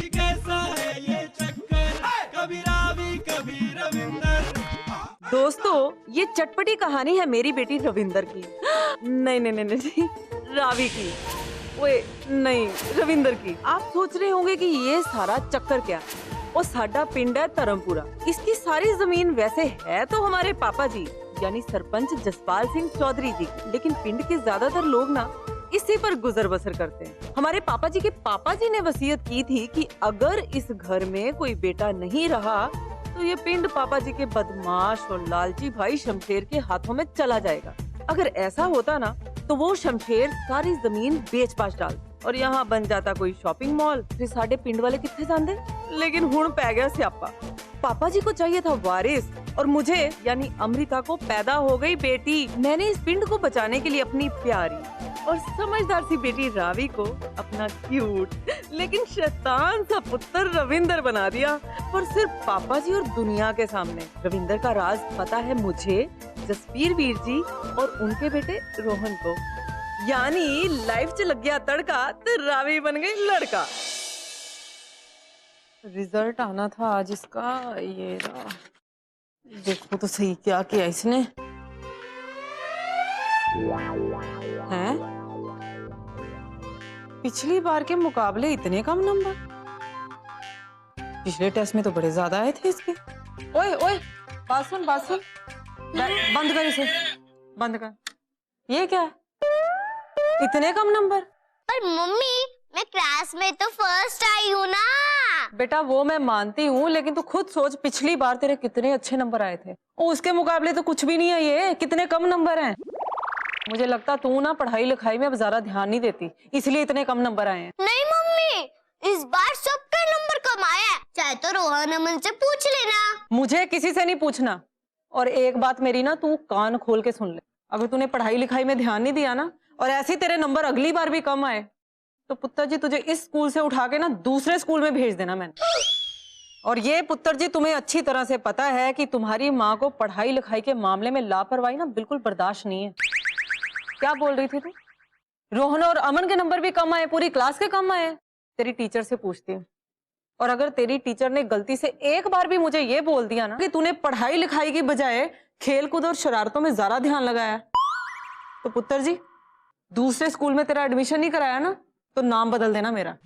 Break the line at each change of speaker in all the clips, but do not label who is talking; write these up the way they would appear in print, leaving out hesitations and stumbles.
कैसा है ये चक्कर, कभी रावी कभी रविंदर।
दोस्तों, ये चटपटी कहानी है मेरी बेटी रविंदर की। नहीं नहीं नहीं नहीं, रावी की। ओए नहीं, रविंदर की। आप सोच रहे होंगे कि ये सारा चक्कर क्या। वो साडा पिंड है धर्मपुरा। इसकी सारी जमीन वैसे है तो हमारे पापा जी यानी सरपंच जसपाल सिंह चौधरी जी की, लेकिन पिंड के ज्यादातर लोग ना इसी पर गुजर बसर करते हैं। हमारे पापा जी के पापा जी ने वसीयत की थी कि अगर इस घर में कोई बेटा नहीं रहा तो ये पिंड पापा जी के बदमाश और लालची भाई शमशेर के हाथों में चला जाएगा। अगर ऐसा होता ना तो वो शमशेर सारी जमीन बेच पाच डाल और यहाँ बन जाता कोई शॉपिंग मॉल, फिर साढ़े पिंड वाले कितने जानते। लेकिन हुण पै गया स्यापा। पापा जी को चाहिए था वारिस और मुझे यानी अमृता को पैदा हो गई बेटी। मैंने इस पिंड को बचाने के लिए अपनी प्यारी और समझदार सी बेटी रावी को अपना क्यूट लेकिन शैतान सा पुत्र रविंदर बना दिया। और सिर्फ पापा जी और दुनिया के सामने रविंदर का राज पता है मुझे, जसवीर वीर जी और उनके बेटे रोहन को। यानी लाइफ च लग गया तड़का तो रावी बन गई लड़का। रिजल्ट आना था आज इसका, ये रहा। देखो तो सही क्या किया इसने। हैं? पिछली बार के मुकाबले इतने कम नंबर। पिछले टेस्ट में तो बड़े ज्यादा आए थे इसके। ओए ओए, बात सुन बात सुन। बंद कर इसे, बंद कर। ये क्या है? इतने कम नंबर?
पर मम्मी, मैं क्लास में तो फर्स्ट आई हूँ ना।
बेटा वो मैं मानती हूँ, लेकिन तू खुद सोच पिछली बार तेरे कितने अच्छे नंबर आए थे और उसके मुकाबले तो कुछ भी नहीं है। ये कितने कम नंबर हैं। मुझे लगता तू ना पढ़ाई लिखाई में अब ज्यादा ध्यान नहीं देती, इसलिए इतने कम नंबर आए हैं।
नहीं मम्मी, इस बार सबके नंबर कम आए हैं। चाहे तो रोहन अमन से पूछ लेना।
मुझे किसी से नहीं पूछना। और एक बात मेरी ना तू कान खोल के सुन ले, अगर तूने पढ़ाई लिखाई में ध्यान नहीं दिया ना और ऐसे तेरे नंबर अगली बार भी कम आए तो पुत्र जी तुझे इस स्कूल से उठा के ना दूसरे स्कूल में भेज देना मैंने। और ये पुत्र जी तुम्हें अच्छी तरह से पता है कि तुम्हारी माँ को पढ़ाई लिखाई के मामले में लापरवाही ना बिल्कुल बर्दाश्त नहीं है। क्या बोल रही थी तू? रोहन और अमन के नंबर भी कम आए, पूरी क्लास के कम आए। तेरी टीचर से पूछती हूँ, और अगर तेरी टीचर ने गलती से एक बार भी मुझे ये बोल दिया ना कि तूने पढ़ाई लिखाई की बजाय खेलकूद और शरारतों में ज्यादा ध्यान लगाया तो पुत्र जी दूसरे स्कूल में तेरा एडमिशन नहीं कराया ना तो नाम बदल देना मेरा।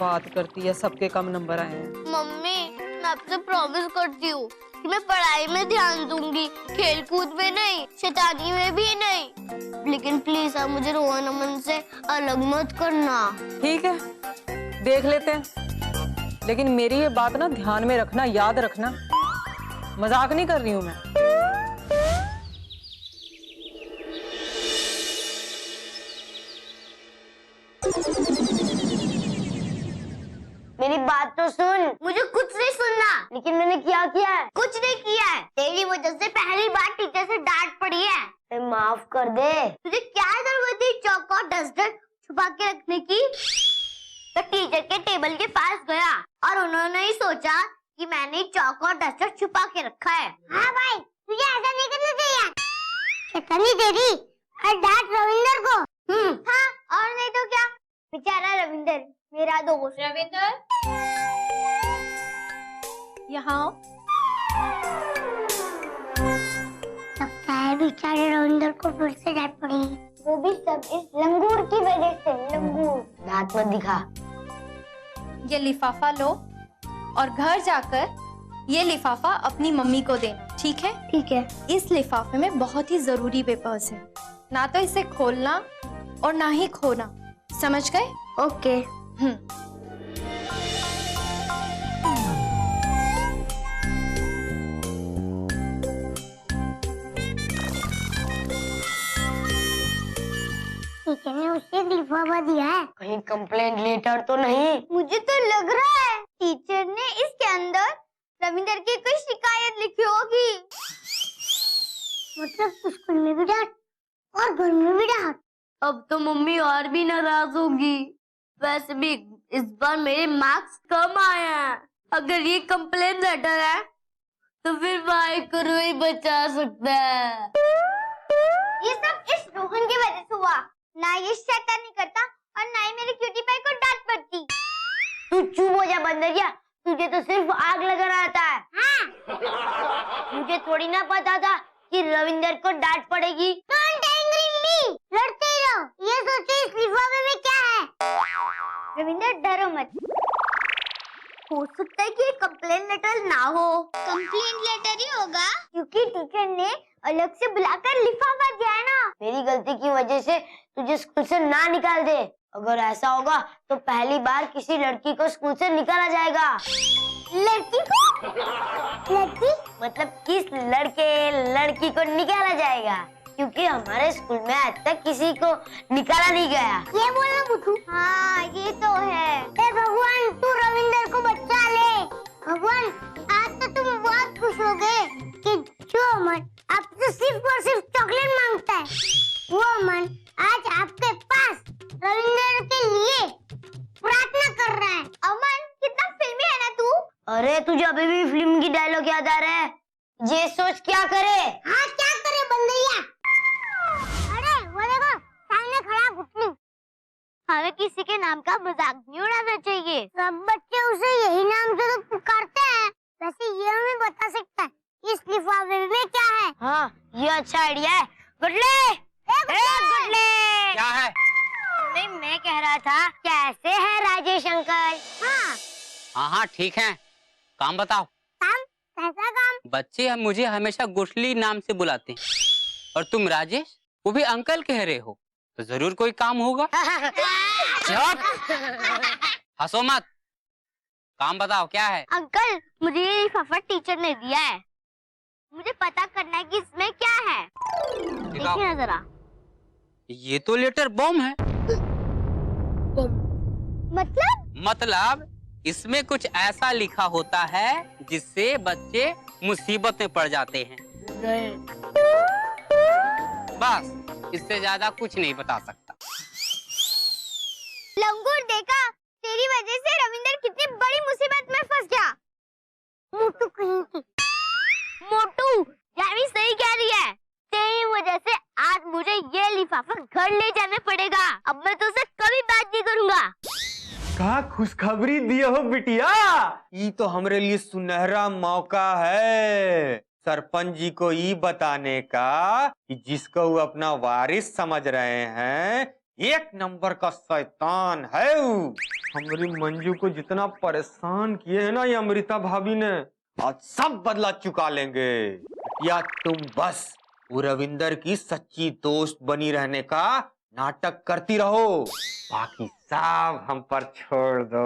बात करती है सबके कम नंबर आए हैं।
मम्मी, मैं आपसे प्रॉमिस करती हूँ कि मैं पढ़ाई में ध्यान दूंगी, खेल कूद में नहीं, शैतानी में भी नहीं। लेकिन प्लीज आप मुझे रोहन अमन से अलग मत करना।
ठीक है, देख लेते हैं, लेकिन मेरी ये बात ना ध्यान में रखना, याद रखना। मजाक नहीं कर रही हूँ मैं।
मेरी बात तो सुन। मुझे कुछ नहीं सुनना। लेकिन मैंने क्या किया है? कुछ नहीं किया है। तेरी वजह से पहली बार टीचर से डांट पड़ी है। माफ कर दे। तुझे क्या जरूरत थी चौक और डस्टर छुपा के रखने की? तो टीचर के टेबल के पास गया और उन्होंने ही सोचा कि मैंने चौक और डस्टर छुपा के रखा है। हाँ भाई, तुझे ऐसा नहीं करना चाहिए। शैतानी तेरी और डांट रविंदर को। हाँ, और नहीं तो क्या। बेचारा रविंदर, मेरा दोस्त।
रविंदर, यहाँ आओ।
लगता है बेचारे रविंदर को फिर से डांट पड़ेगी। वो भी सब इस लंगूर की वजह से। लंगूर, दांत मत दिखा।
ये लिफाफा लो और घर जाकर ये लिफाफा अपनी मम्मी को देना, ठीक है?
ठीक है।
इस लिफाफे में बहुत ही जरूरी पेपर्स हैं, ना तो इसे खोलना और ना ही खोना, समझ गए?
ओके। टीचर ने उसे लिफाफा दिया है। कहीं कंप्लेंट लेटर तो नहीं? मुझे तो लग रहा है टीचर ने इसके अंदर रविंदर की कोई शिकायत लिखी होगी। मतलब स्कूल में भी डांट और घर में भी डांट। अब तो मम्मी और भी नाराज होगी। वैसे भी इस बार मेरे मार्क्स कम आए हैं। अगर ये कंप्लेंट लेटर है तो फिर भाई को ही बचा सकता है। ये सब इस रोहन की वजह से हुआ। ना ये शैतानी करता और ना ही मेरी क्यूटी पाई को डांट पड़ती। तू तू चुप हो जा बंदरिया, तुझे तो सिर्फ आग लगाना आता है। हाँ। मुझे थोड़ी ना पता था कि रविंदर को डांट पड़ेगी। Don't angry me, लड़ते रहो। ये सोचो इस लिफाफे में क्या है। रविंदर डरो मत, हो सकता है कि ये कंप्लेन लेटर ना हो। कंप्लेन लेटर ही होगा, क्योंकि टीचर ने अलग से बुलाकर लिफाफा दिया है ना। मेरी गलती की वजह से तुझे स्कूल से ना निकाल दे। अगर ऐसा होगा तो पहली बार किसी लड़की को स्कूल से निकाला जाएगा। लड़की को? लड़की मतलब किस लड़की को निकाला जाएगा, क्योंकि हमारे स्कूल में आज तक किसी को निकाला नहीं गया। ये बोलना बुद्धू। हाँ ये तो है। हे भगवान, तू रविंदर को बचा ले। भगवान, आज तो तुम बहुत खुश हो गए कि जो अमन आपसे सिर्फ और सिर्फ चॉकलेट मांगता है, वो अमन आज आपके पास रविंदर के लिए प्रार्थना कर रहा है। अमन, कितना फिल्मी है ना तू। अरे तुझे अभी भी फिल्म की डायलॉग याद आ रहा है? ये सोच क्या करे। हाँ क्या करे बंदैया। अरे वो देखो, सामने खड़ा गुटलू। हमें किसी के नाम का मजाक नहीं उड़ाना चाहिए। सब बच्चे उसे यही नाम से तो पुकारते हैं। वैसे ये हमें बता सकता है इस लिफाफे में क्या है। हाँ ये अच्छा आइडिया है। गुडले, गुडले।
क्या है?
नहीं मैं कह रहा था, कैसे है राजेश अंकल? हाँ
हाँ ठीक है। काम बताओ।
काम? कैसा काम?
बच्चे मुझे हमेशा गुठली नाम से बुलाते हैं और तुम राजेश, वो भी अंकल कह रहे हो, तो जरूर कोई काम होगा। चुप, हंसो मत। काम बताओ क्या है?
अंकल, मुझे ये लिफाफा टीचर ने दिया है। मुझे पता करना है कि इसमें क्या है। देखिए ना जरा।
ये तो लेटर बम है। मतलब इसमें कुछ ऐसा लिखा होता है जिससे बच्चे मुसीबत में पड़ जाते हैं। बस, इससे ज्यादा कुछ नहीं बता सकता।
लंगूर, देखा, तेरी वजह से रविंदर कितनी बड़ी मुसीबत में फंस गया। मोटू कहीं की। मोटू, यामी सही कह रही है। तेरी वजह से आज मुझे ये लिफाफा घर ले जाना पड़ेगा। अब मैं तुझसे कभी बात नहीं करूंगा।
का खुशखबरी दिए हो बिटिया, ये तो हमरे लिए सुनहरा मौका है सरपंच जी को ये बताने का कि जिसको वो अपना वारिस समझ रहे हैं, एक नंबर का शैतान है वो। हमारी मंजू को जितना परेशान किए है ना ये अमृता भाभी ने, आज सब बदला चुका लेंगे। या तुम बस वो रविंदर की सच्ची दोस्त बनी रहने का नाटक करती रहो, बाकी सब हम पर छोड़ दो।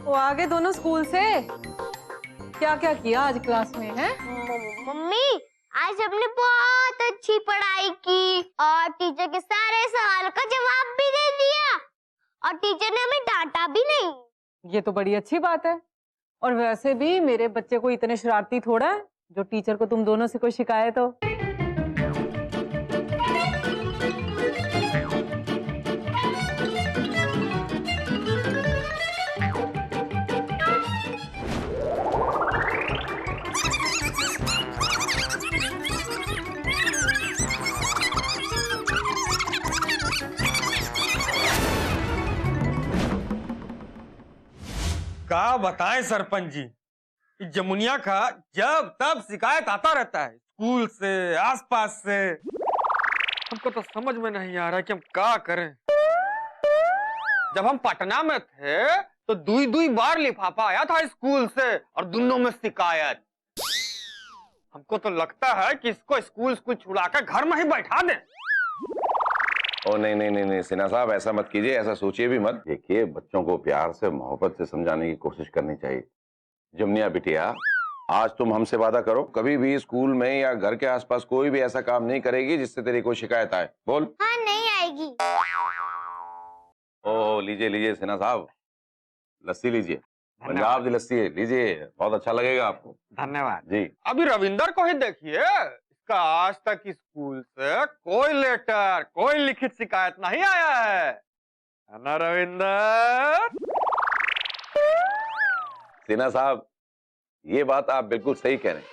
वो आ गए दोनों स्कूल से। क्या क्या किया आज क्लास में है?
मम्मी, आज हमने बहुत अच्छी पढ़ाई की और टीचर के सारे सवालों का जवाब भी दे दिया और टीचर ने हमें डांटा भी नहीं।
ये तो बड़ी अच्छी बात है। और वैसे भी मेरे बच्चे को इतने शरारती थोड़ा है जो टीचर को तुम दोनों से कोई शिकायत हो।
क्या बताएं सरपंच जी, जमुनिया का जब तब शिकायत आता रहता है, स्कूल से, आसपास से। हमको तो समझ में नहीं आ रहा कि हम क्या करें। जब हम पटना में थे तो दुई बार लिफाफा आया था स्कूल से और दोनों में शिकायत। हमको तो लगता है कि इसको स्कूल छुड़ाकर घर में ही बैठा दें।
ओ नहीं सिन्हा साहब, ऐसा मत कीजिए, ऐसा सोचिए भी मत। देखिए, बच्चों को प्यार से, मोहब्बत से समझाने की कोशिश करनी चाहिए। जमुनिया बिटिया, आज तुम हमसे वादा करो, कभी भी स्कूल में या घर के आसपास कोई भी ऐसा काम नहीं करेगी जिससे तेरी कोई शिकायत आए। बोल।
हाँ, नहीं आएगी।
ओ लीजिए सिन्हा साहब, लस्सी लीजिए, पंजाब की लस्सी है, लीजिए, बहुत अच्छा लगेगा आपको।
धन्यवाद
जी।
अभी रविंदर को ही देखिए, इसका आज तक स्कूल से कोई लेटर, कोई लिखित शिकायत नहीं आया है ना रविंदर?
सिन्हा साहब, ये बात आप बिल्कुल सही कह रहे हैं।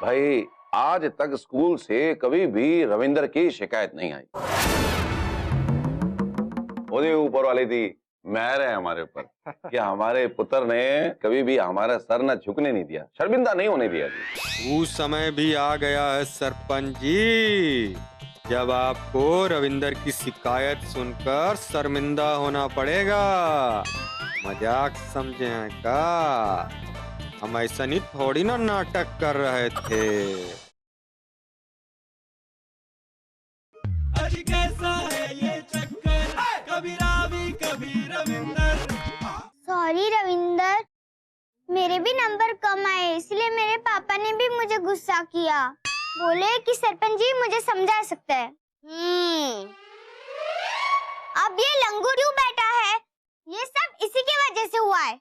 भाई आज तक स्कूल से कभी भी रविंदर की शिकायत नहीं आई। मुझे ऊपर वाली थी मेहर है हमारे ऊपर कि हमारे पुत्र ने कभी भी हमारा सर न झुकने नहीं दिया, शर्मिंदा नहीं होने दिया जी।
वो समय भी आ गया है सरपंच जी, जब आपको रविंदर की शिकायत सुनकर शर्मिंदा होना पड़ेगा। मजाक समझे हैं का? हम ऐसा नहीं थोड़ी ना नाटक कर रहे थे।
सॉरी रविंदर, मेरे भी नंबर कम आए, इसलिए मेरे पापा ने भी मुझे गुस्सा किया। बोले कि सरपंच जी मुझे समझा सकते हैं। अब ये लंगूर क्यों बैठा है? ये सब इसी की वजह से हुआ है।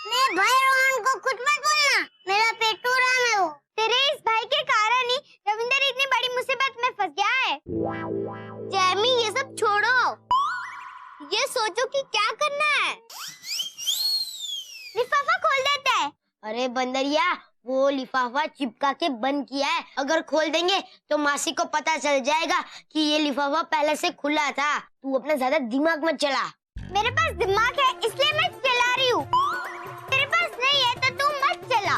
मेरे भाई रोहन को कुछ मत बोलना, मेरा पेटू राम है वो। तेरे इस भाई के कारण ही रविंदर इतनी बड़ी मुसीबत में फंस गया है। जैमी ये सब छोड़ो, ये सोचो कि क्या करना है। लिफाफा खोल देते हैं। अरे बंदरिया, वो लिफाफा चिपका के बंद किया है, अगर खोल देंगे तो मासी को पता चल जाएगा कि ये लिफाफा पहले से खुला था। तू अपना ज्यादा दिमाग मत चला। मेरे पास दिमाग है इसलिए मैं चला रही हूँ, तेरे पास नहीं है तो तू मत चला।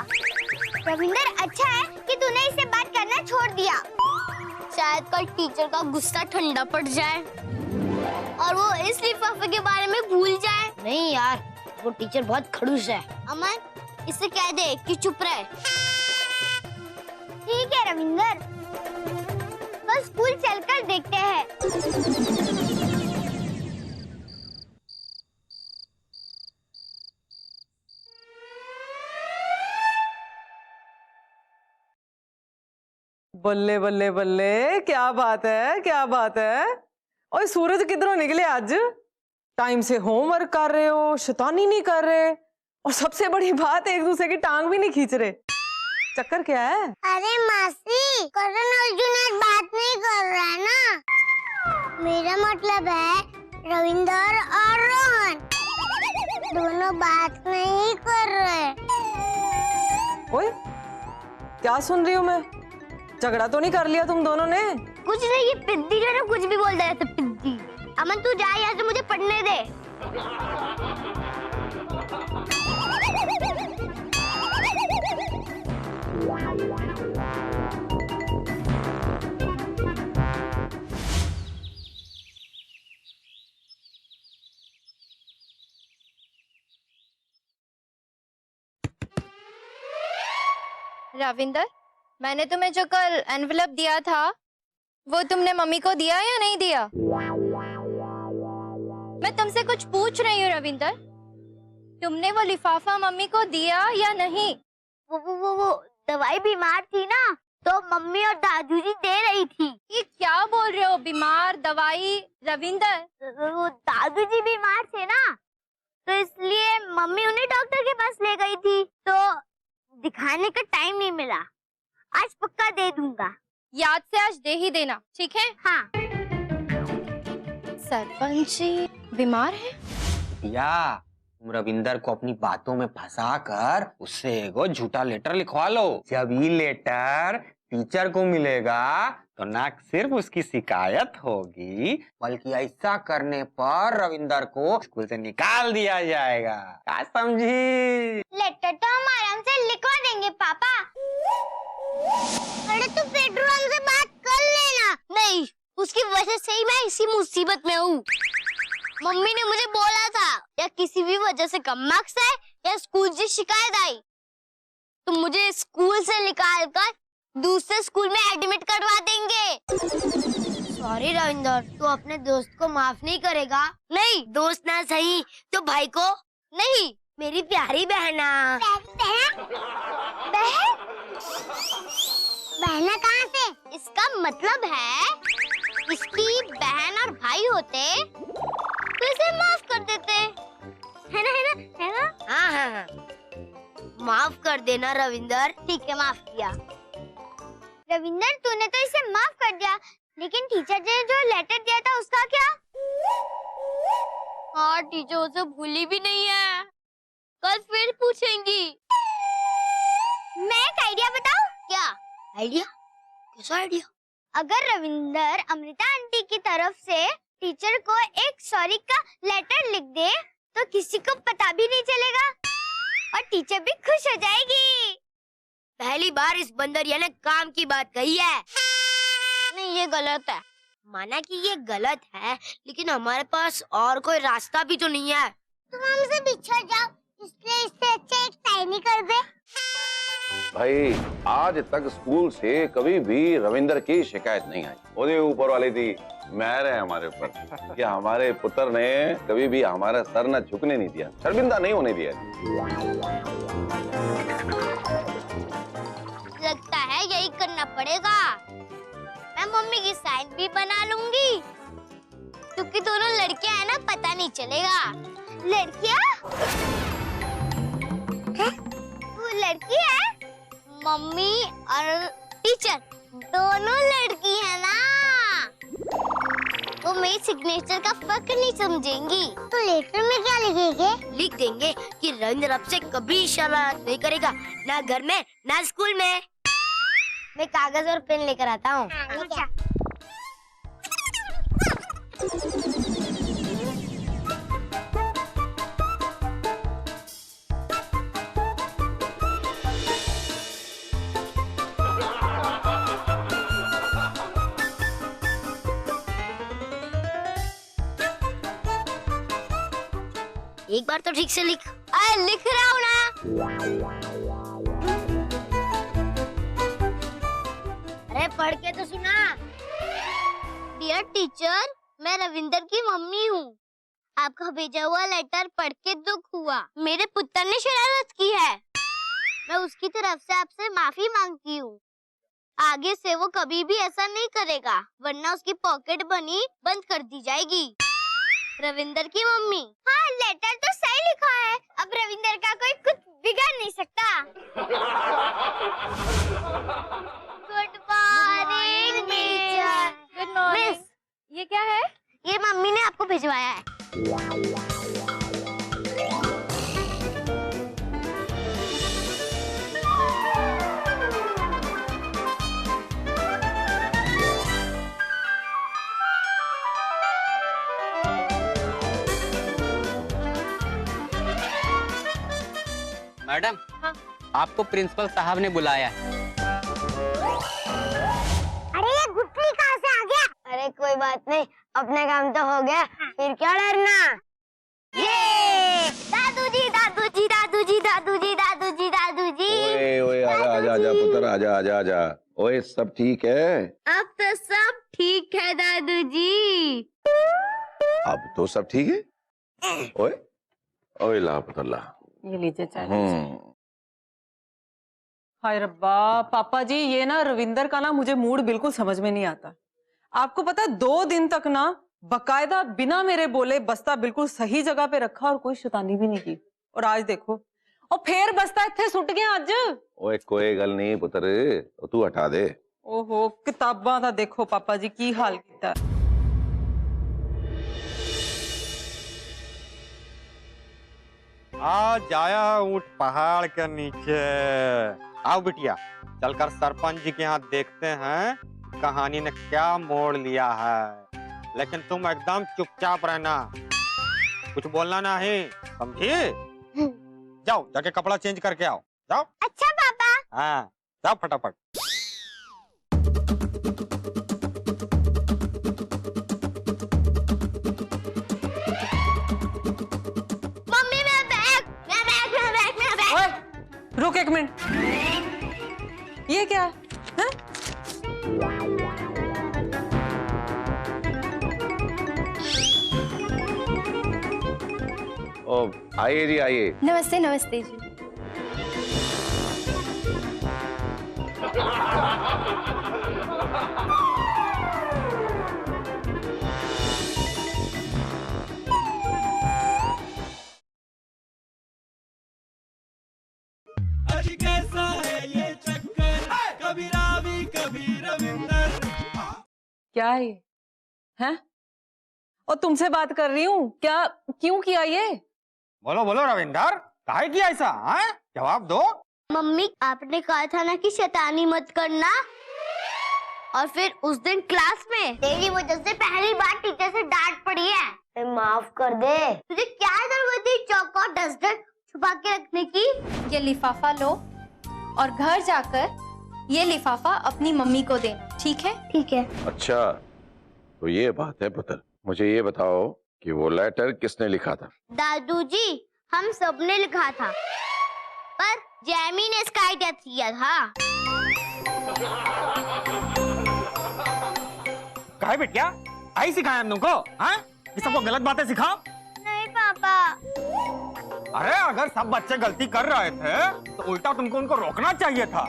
रविंदर, अच्छा है कि तूने इससे बात करना छोड़ दिया। शायद कल टीचर का गुस्सा ठंडा पड़ जाए और वो इस लिफाफे के बारे में भूल जाए। नहीं यार, वो टीचर बहुत खड़ूस है। अमन, इसे कह दे कि चुप रहे। ठीक है रविंदर, बस स्कूल चलकर देखते हैं।
बल्ले बल्ले बल्ले, क्या बात है, क्या बात है। और सूरज किधरों निकले आज? टाइम से होमवर्क कर रहे हो, शैतानी नहीं कर रहे, और सबसे बड़ी बात एक दूसरे की टांग भी नहीं खींच रहे। चक्कर क्या है?
अरे मासी, करण अर्जुन बात नहीं कर रहा है ना। मेरा मतलब है रविंदर और रोहन दोनों बात नहीं कर रहे।
ओए, क्या सुन रही हूँ मैं? झगड़ा तो नहीं कर लिया तुम दोनों ने?
कुछ नहीं, ये पिद्दी जो ना कुछ भी बोल रहा है। पिद्दी। अमन तू जा यहाँ से, मुझे पढ़ने दे।
रविंदर, मैंने तुम्हें जो कल एनवेलप दिया था वो तुमने मम्मी को दिया या नहीं दिया? मैं तुमसे कुछ पूछ रही हूँ रविंदर, तुमने वो लिफाफा मम्मी को दिया या नहीं?
वो दवाई बीमार थी ना, तो मम्मी और दादू जी दे रही थी।
ये क्या बोल रहे हो? बीमार दवाई? रविंदर,
वो दादू जी बीमार थे ना, तो इसलिए मम्मी उन्हें डॉक्टर के पास ले गई थी, तो दिखाने का टाइम नहीं मिला। आज पक्का दे दूंगा।
याद से आज दे ही देना, ठीक है?
हाँ।
सरपंच जी बीमार है?
या तुम रविंदर को अपनी बातों में फंसा कर उससे एगो झूठा लेटर लिखवा लो। जब ये लेटर टीचर को मिलेगा तो ना सिर्फ उसकी शिकायत होगी, बल्कि ऐसा करने पर रविंदर को स्कूल से निकाल दिया जाएगा। क्या समझी?
लेटर तो हम आराम से लिखवा देंगे पापा। अरे तू पेट्रोल से बात कर लेना। नहीं, उसकी वजह से ही मैं इसी मुसीबत में हूँ। मम्मी ने मुझे बोला था या किसी भी वजह से कम मार्क्स आए या स्कूल से शिकायत आई तो मुझे स्कूल से निकाल कर दूसरे स्कूल में एडमिट करवा देंगे। सॉरी रविंदर, तू अपने दोस्त को माफ नहीं करेगा? नहीं, दोस्त ना सही तो भाई को नहीं, मेरी प्यारी बहना। बहन? बहना कहाँ से? इसका मतलब है इसकी बहन और भाई होते तो इसे माफ कर देते, है ना? है ना? है ना? हाँ हाँ हाँ, माफ कर देना रविंदर। ठीक है, माफ किया। रविंदर, तूने तो इसे माफ कर दिया, लेकिन टीचर ने जो लेटर दिया था उसका क्या? हाँ, टीचर उसे भूली भी नहीं है। पूछेंगी। मैं एक आइडिया बताऊं? क्या आइडिया? कैसा आइडिया? अगर रविंदर अमृता आंटी की तरफ से टीचर को एक सॉरी का लेटर लिख दे तो किसी को पता भी नहीं चलेगा और टीचर भी खुश हो जाएगी। पहली बार इस बंदरिया ने काम की बात कही है। नहीं, ये गलत है। माना कि ये गलत है, लेकिन हमारे पास और कोई रास्ता भी तो नहीं है। तुम हमसे बिछड़ जाओ, इसलिए इससे अच्छा एक शायरी कर दे।
भाई आज तक स्कूल से कभी भी रविंदर की शिकायत नहीं आई। ओदे ऊपर वाली थी मेहर है हमारे ऊपर कि हमारे पुत्र ने कभी भी हमारा सर न झुकने नहीं दिया, शर्मिंदा नहीं होने दिया।
लगता है यही करना पड़ेगा। मैं मम्मी की साइन भी बना लूंगी, क्योंकि दोनों लड़कियां हैं ना, पता नहीं चलेगा। लड़कियां? वो लड़की है? मम्मी और टीचर दोनों लड़की है ना, वो मेरी सिग्नेचर का फर्क नहीं समझेंगी। तो लेटर में क्या लिखेंगे? लिख देंगे कि रविंद्र अब से कभी शरारत नहीं करेगा, ना घर में ना स्कूल में। मैं कागज और पेन लेकर आता हूँ। एक बार तो ठीक से लिख। लिख रहा हूँ ना। अरे पढ़ के तो सुना। डियर टीचर, मैं रविंदर की मम्मी हूँ। आपका भेजा हुआ लेटर पढ़ के दुख हुआ। मेरे पुत्र ने शरारत की है। मैं उसकी तरफ से आपसे माफी मांगती हूँ। आगे से वो कभी भी ऐसा नहीं करेगा, वरना उसकी पॉकेट बनी बंद कर दी जाएगी। रविंदर की मम्मी। हाँ, लेटर तो सही लिखा है। अब रविंदर का कोई कुछ बिगाड़ नहीं सकता। Good morning teacher.
Good morning.
Miss,
ये क्या है?
ये मम्मी ने आपको भिजवाया है।
मैडम,
हाँ?
आपको प्रिंसिपल साहब ने बुलाया है।
अरे ये गुठली कहाँ से आ गया? अरे कोई बात नहीं, अपने काम तो हो गया, फिर क्या डरना। ये दादूजी दादूजी दादूजी दादूजी दादूजी दादूजी।
ओए ओए आजा आजा आजा पुत्र, आजा आजा आजा। ओए सब ठीक है?
अब तो सब ठीक है दादूजी।
अब तो सब ठीक है? ओए ओए ला पुत्र ला।
ये लीजिए चाय।
हम्म।
हाय रब्बा, पापा जी ये ना रविंदर का ना मुझे मूड बिल्कुल समझ में नहीं आता। आपको पता है 2 दिन तक ना बकायदा बिना मेरे बोले बस्ता बिल्कुल सही जगह पे रखा और कोई शैतानी भी नहीं की। और आज देखो, और फिर बस्ता इत्थे सुट गया आज।
ओए कोई गल नहीं पुत्र, तू हटा दे।
ओहो, किताबां दा देखो पापा जी की हाल कीता।
आज आया ऊंट पहाड़ के नीचे। आओ बिटिया, चलकर सरपंच जी के यहाँ देखते हैं कहानी ने क्या मोड़ लिया है। लेकिन तुम एकदम चुपचाप रहना, कुछ बोलना नहीं, समझी? जाओ जाके कपड़ा चेंज करके आओ, जाओ।
अच्छा पापा।
हाँ जाओ फटाफट।
मम्मी मेरा बैग, मेरा बैग, मेरा बैग, मेरा बैग।
ओए, रुक 1 मिनट। ये क्या है? हैं?
ओ आइए जी आइए।
नमस्ते नमस्ते जी।
अजी कैसा है ये चक्कर, कभी रावी कभी रविंदर।
क्या है ये? हैं? और तुमसे बात कर रही हूँ, क्या क्यों किया ये?
बोलो बोलो रविंदर, काहे किया ऐसा? हाँ, जवाब दो।
मम्मी आपने कहा था ना कि शैतानी मत करना, और फिर उस दिन क्लास में तेरी वजह से पहली बार टीचर से डांट पड़ी है। माफ कर दे। तुझे क्या जरूरत थी चौक और डस्टर छुपा के रखने की?
ये लिफाफा लो और घर जाकर ये लिफाफा अपनी मम्मी को देना, ठीक है?
ठीक है।
अच्छा, तो ये बात है पुत्र। मुझे ये बताओ कि वो लेटर किसने लिखा था?
दादू जी, हम सबने लिखा था, पर जैमी ने इसका आइडिया दिया था।
काहे बेटिया, आई सिखाया हम तुमको? हाँ, ये सबको गलत बातें सिखाओ।
नहीं पापा।
अरे अगर सब बच्चे गलती कर रहे थे तो उल्टा तुमको उनको रोकना चाहिए था।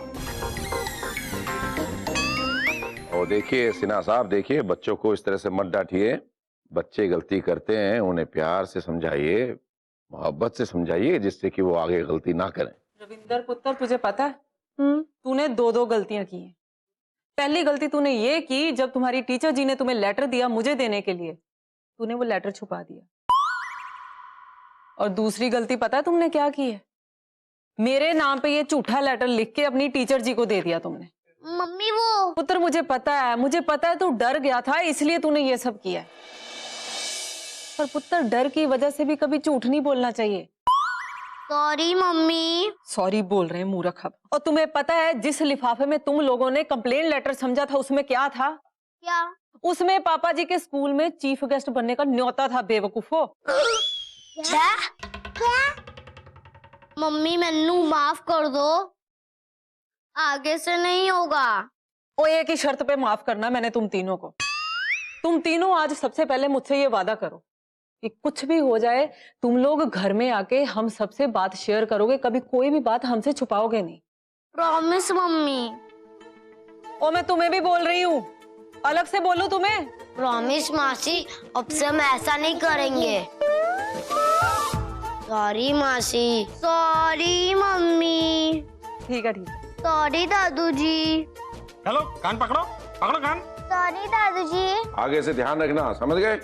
और देखिए सिन्हा साहब, देखिए बच्चों को इस तरह से मत डांटिए। बच्चे गलती करते हैं, उन्हें प्यार से समझाइए, मोहब्बत से समझाइए, जिससे कि वो आगे गलती ना करें।
रविंदर पुत्र, तुझे पता है तूने दो गलतियां की हैं। पहली गलती तूने ये की जब तुम्हारी टीचर जी ने तुम्हें लेटर दिया मुझे देने के लिए, तूने वो लेटर छुपा दिया। और दूसरी गलती पता है तुमने क्या की है? मेरे नाम पे ये झूठा लेटर लिख के अपनी टीचर जी को दे दिया तुमने।
मम्मी वो
पुत्र, मुझे पता है तू डर गया था, इसलिए तूने ये सब किया। पर पुत्र, डर की वजह से भी कभी झूठ नहीं बोलना चाहिए।
Sorry mummy.
सॉरी बोल रहे हैं मूर्ख। और तुम्हें पता है जिस लिफाफे में तुम लोगों ने कंप्लेन लेटर समझा था उसमें क्या था?
क्या?
उसमें पापा जी के स्कूल में चीफ गेस्ट बनने का न्योता था, बेवकूफो।
क्या? मम्मी मैनू माफ कर दो, आगे से नहीं होगा।
और एक ही शर्त पे माफ करना मैंने तुम तीनों को। तुम तीनों आज सबसे पहले मुझसे ये वादा करो कि कुछ भी हो जाए तुम लोग घर में आके हम सबसे बात शेयर करोगे, कभी कोई भी बात हमसे छुपाओगे नहीं।
Promise mummy.
और मैं तुम्हें भी बोल रही हूँ, अलग से बोलूं तुम्हें?
प्रॉमिस मासी, अब से हम ऐसा नहीं करेंगे। सॉरी मासी। Sorry mummy.
ठीक है, ठीक है।
सॉरी दादू जी।
चलो कान पकड़ो, पकड़ो कान।
सॉरी दादू जी।
आगे से ध्यान रखना, समझ गए?